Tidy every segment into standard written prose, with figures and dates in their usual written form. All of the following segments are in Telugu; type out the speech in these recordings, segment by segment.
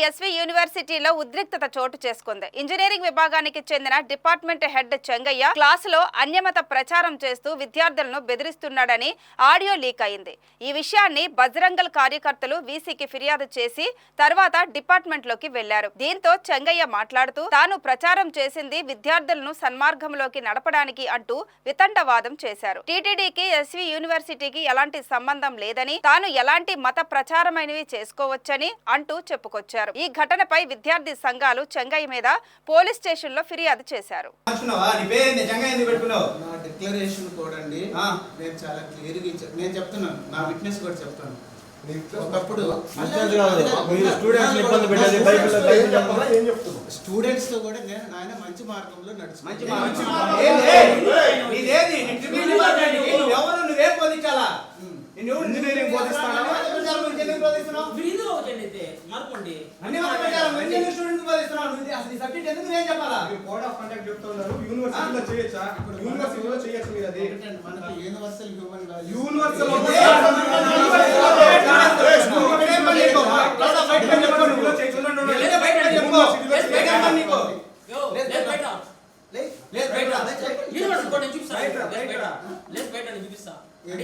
ఎస్వి యూనివర్సిటీలో ఉద్రిక్తత చోటు చేసుకుంది. ఇంజనీరింగ్ విభాగానికి చెందిన డిపార్ట్మెంట్ హెడ్ చెంగయ్య క్లాసులో అన్యమత ప్రచారం చేస్తూ విద్యార్థులను బెదిరిస్తున్నాడని ఆడియో లీక్ అయింది. ఈ విషయాన్ని బజరంగల్ కార్యకర్తలు వీసీకి ఫిర్యాదు చేసి తర్వాత డిపార్ట్మెంట్లోకి వెళ్లారు. దీంతో చెంగయ్య మాట్లాడుతూ తాను ప్రచారం చేసింది విద్యార్థులను సన్మార్గంలోకి నడపడానికి అంటూ వితండవాదం చేశారు. టీటీడీకి ఎస్వి యూనివర్సిటీకి ఎలాంటి సంబంధం లేదని, తాను ఎలాంటి మత ప్రచారమైనవి చేసుకోవచ్చని అంటూ చెప్పుకొచ్చారు. ఈ ఘటనపై విద్యార్థి సంఘాలు చెంగయ్య మీద పోలీస్ స్టేషన్ లో ఫిర్యాదు చేశారు. స్టూడెంట్స్ తో కూడా ఆయన మంచి మార్గంలో ఇంజనీరింగ్ బోధిస్తాను కోడ్ ఆఫ్ కండక్ట్ చెప్తున్నారు. యూనివర్సిటీలో చేయొచ్చా? యూనివర్సిటీలో చేయొచ్చు. మీరు అది మనకు యూనివర్సల్ హ్యూమన్ వాల్యూస్ యూనివర్సల్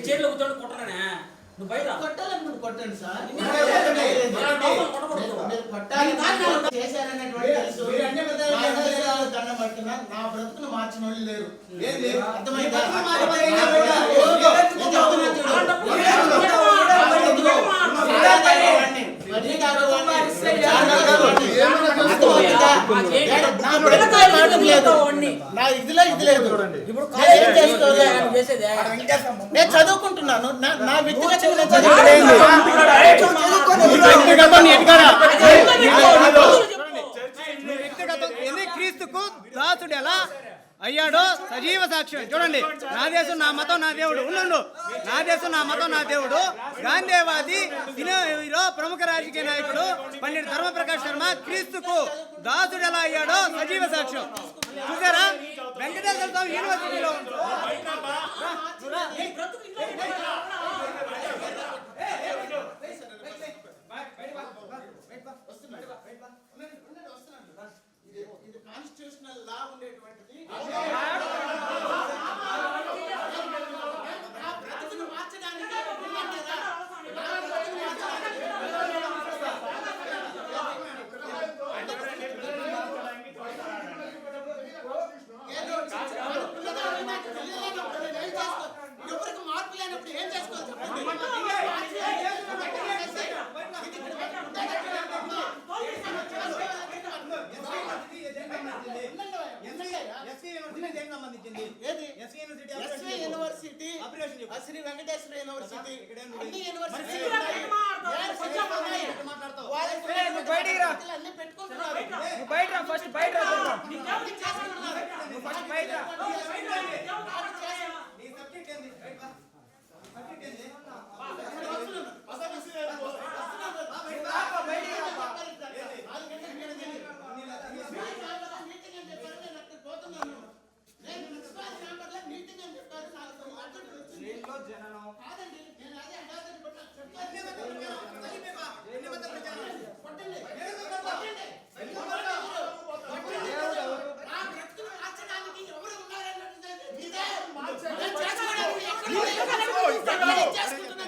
చేతిలో కూర్చొని కొట్టనే నువ్వు బయట కొట్టాలనుకుంటు కొట్టండి సార్. దండం పడుతున్నా. నా బ్రతుకును మార్చిన వాళ్ళు లేరు. అర్థమైందా? నేను చదువుకుంటున్నాను. నా వ్యక్తిగత క్రీస్తుకు దాసుడు ఎలా అయ్యాడో సజీవ సాక్ష్యం. చూడండి, నా దేశం నా మతం నా దేవుడు. ఉండు, నా దేశం నా మతం నా దేవుడు. గాంధీవాది హీరో ప్రముఖ రాజకీయ నాయకుడు పండిట్ ధర్మప్రకాష్ శర్మ క్రీస్తుకు దాసుడు ఎలా అయ్యాడో సజీవ సాక్ష్యం. చూసారా? వెంకటేశ్వర స్వామి యూనివర్సిటీలో కాన్స్టిట్యూషనల్ లా ఉండేటువంటిది. ఎవరికి మార్పు లేనప్పుడు ఏం చేసుకోవాలి చెప్పండి. యూనివర్సిటీ శ్రీ వెంకటేశ్వర యూనివర్సిటీ అన్ని యూనివర్సిటీ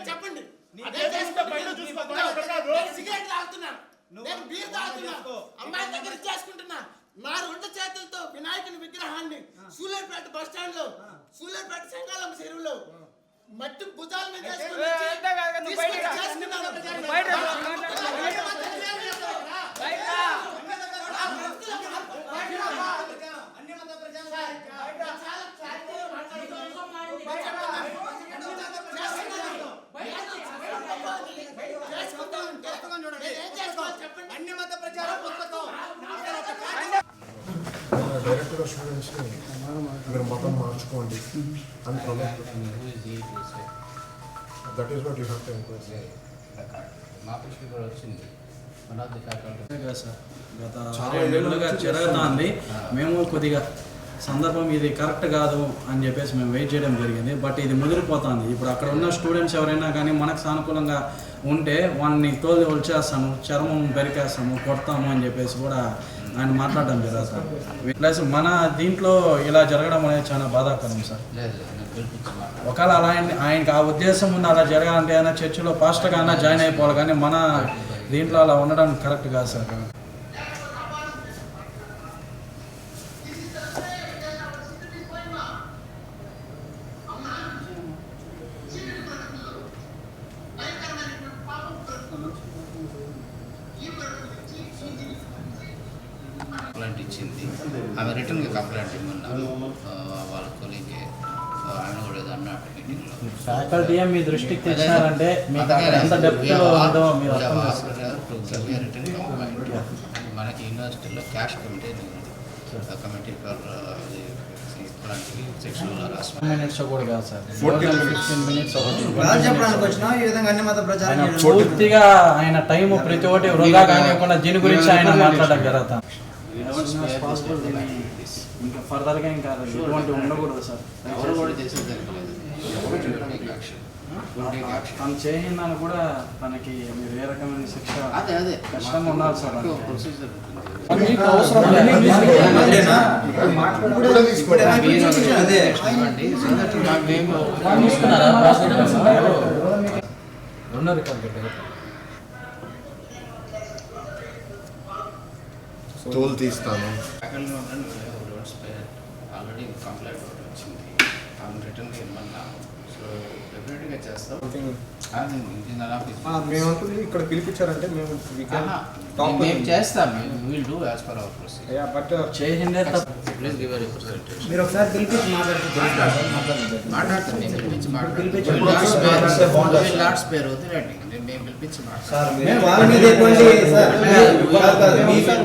చెప్పండి. సిగరెట్ తాగుతున్నాను, నేను బీర్ తాగుతున్నాను, అమ్మాయి దగ్గర చేసుకుంటున్నా. నా రెండు చేతులతో వినాయకుని విగ్రహాన్ని సూలూరుపేట బస్ స్టాండ్ లో, సూలూరుపేట సంగాలమ్మ చెరువులో మట్టి భుజాల మీద డైరెక్ట్గా స్టూడెంట్స్ని మీరు మతం మార్చుకోండి అని that is what you have to encourage. మా దృష్టికి కూడా వచ్చింది. సార్ గత 6 ఏళ్ళుగా జరుగుతుంది. మేము కొద్దిగా సందర్భం ఇది కరెక్ట్ కాదు అని చెప్పేసి మేము వెయిట్ చేయడం జరిగింది. బట్ ఇది ముదిరిపోతుంది. ఇప్పుడు అక్కడ ఉన్న స్టూడెంట్స్ ఎవరైనా కానీ మనకు సానుకూలంగా ఉంటే వాడిని తోలు వచ్చేస్తాము, చర్మం పెరికేస్తాము, కొడతాము అని చెప్పేసి కూడా ఆయన మాట్లాడడం జరుగుతుంది. ప్లస్ మన దీంట్లో ఇలా జరగడం అనేది చాలా బాధాకరం సార్. లేదు నేను పిలిపించి మాట్లాడాను. ఒకవేళ అలా ఆయనకి ఆ ఉద్దేశం ఉంది, అలా జరగాలంటే అయినా చర్చిలో పాస్టర్గా అయినా జాయిన్ అయిపోవాలి, కానీ మన దీంట్లో అలా ఉండడం కరెక్ట్ కాదు సార్. కంప్లైంట్ ఇచ్చింది, ఆమె రిటర్న్గా కంప్లైంట్ ఇమ్మన్నారు. వాళ్ళ కొలీగ్ ఆయన కూడా ఏదో అన్నట్టు మీటింగ్లో. ఫ్యాకల్టీ మీ దృష్టికి తెచ్చినారంటే మీకు ఎంత డెప్త్లో ఉందో మీరు అర్థం చేసుకోవాలి. రిటర్న్ కంప్లైంట్ మనకి యూనివర్సిటీలో క్యాష్ కమిటీ ఉంది, కమిటీ ఫర్ ఇట్లాంటివి సెక్షన్లో రాష్ట్రం మినిట్స్ కూడా కాదు సార్, 15 మినిట్స్ చెప్పడానికి వచ్చినా ఈ విధంగా అన్ని మత ప్రచారం ఆయన పూర్తిగా ఆయన టైం ప్రతి ఒక్కటి వృధా కానివ్వకుండా దీని గురించి ఆయన మాట్లాడడం జరుగుతాం. ఇంకా ఫర్దర్గా ఇంకా ఇటువంటి ఉండకూడదు సార్. ఎవరు కూడా చేసేది తను చేయిందని కూడా తనకి మీరు ఏ రకమైన శిక్ష అదే కష్టంగా ఉండాలి సార్. ప్రొసీజర్ ఉంటుంది. మీకు అవసరం లేదు. అదే ఇవ్వండి. మేము రెండో రికార్డు పెట్టారు. తోలు తీస్తాను. ఆల్రెడీ కంప్లైంట్ వచ్చింది, ఆమె రిటర్న్గా ఇమ్మన్నా. సో డెఫినెట్గా చేస్తాం. మేమంతా ఇక్కడ పిలిపించారంటే మేము మేము చేస్తాం, will do as per our procedure. But చేసిందే తప్ప. Please give representation. మీరు ఒకసారి పిలిపించి మాట్లాడతాను, నేను పిలిపించి పిలిపించి మాట్లాడతాను. లార్డ్స్ పేరు వదిలేండి, మేము పిలిపించి మాట్లాడతాం. వాళ్ళ మీద